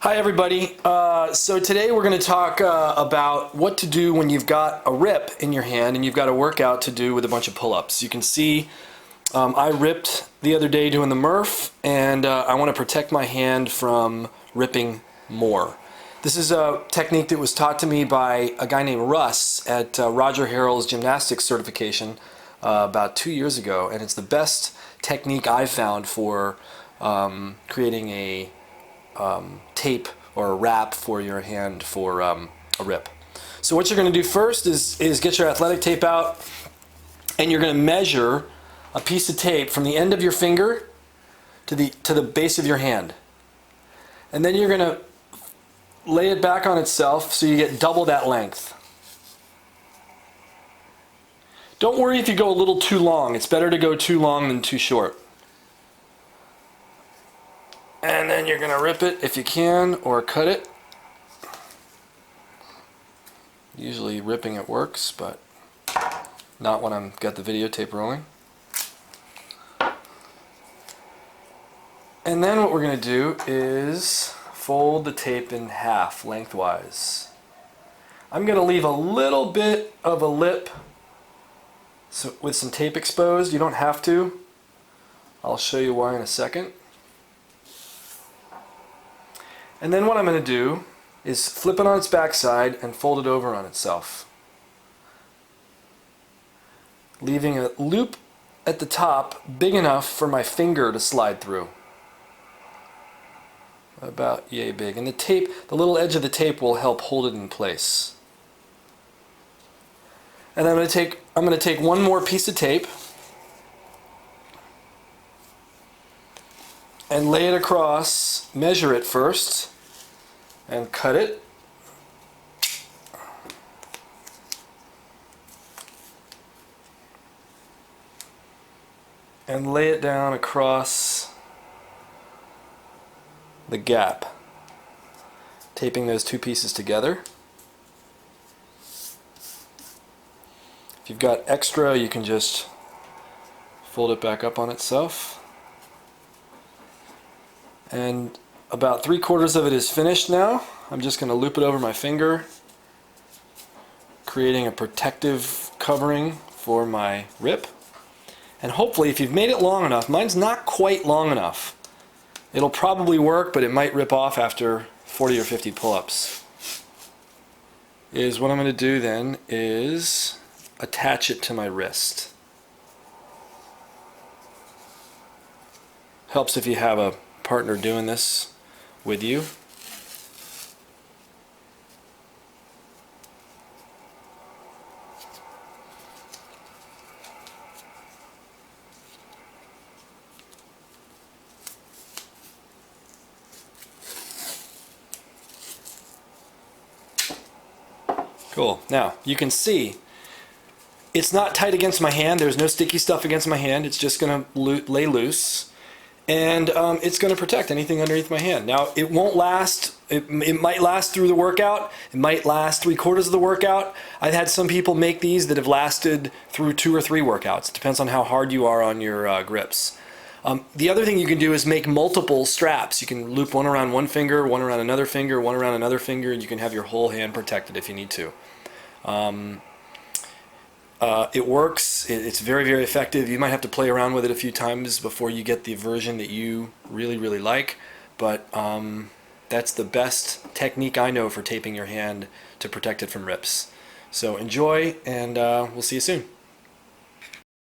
Hi everybody. So today we're going to talk about what to do when you've got a rip in your hand and you've got a workout to do with a bunch of pull-ups. You can see I ripped the other day doing the Murph, and I want to protect my hand from ripping more. This is a technique that was taught to me by a guy named Russ at Roger Harrell's gymnastics certification about 2 years ago, and it's the best technique I've found for creating a tape or a wrap for your hand for a rip. So what you're going to do first is get your athletic tape out, and you're going to measure a piece of tape from the end of your finger to the base of your hand, and then you're going to lay it back on itself so you get double that length. Don't worry if you go a little too long. It's better to go too long than too short. And then you're going to rip it if you can, or cut it. Usually ripping it works, but not when I've got the videotape rolling. And then what we're going to do is fold the tape in half lengthwise. I'm going to leave a little bit of a lip with some tape exposed. You don't have to. I'll show you why in a second. And then what I'm going to do is flip it on its backside and fold it over on itself, leaving a loop at the top big enough for my finger to slide through. About yay big. And the tape, the little edge of the tape will help hold it in place. And I'm going to take one more piece of tape and lay it across, measure it first, and cut it. And lay it down across the gap, taping those two pieces together. If you've got extra, you can just fold it back up on itself. And about 3/4 of it is finished now. I'm just going to loop it over my finger, creating a protective covering for my rip. And hopefully, if you've made it long enough, mine's not quite long enough. It'll probably work, but it might rip off after 40 or 50 pull-ups. What I'm going to do then is attach it to my wrist. Helps if you have a partner doing this with you. Cool. Now you can see it's not tight against my hand. There's no sticky stuff against my hand. It's just going to lay loose, and it's going to protect anything underneath my hand. Now it won't last. It might last through the workout. It might last 3/4 of the workout. I've had some people make these that have lasted through 2 or 3 workouts. It depends on how hard you are on your grips. The other thing you can do is make multiple straps. You can loop one around one finger, one around another finger, one around another finger, and you can have your whole hand protected if you need to. It works. It's very, very effective. You might have to play around with it a few times before you get the version that you really, really like, but that's the best technique I know for taping your hand to protect it from rips. So enjoy, and we'll see you soon.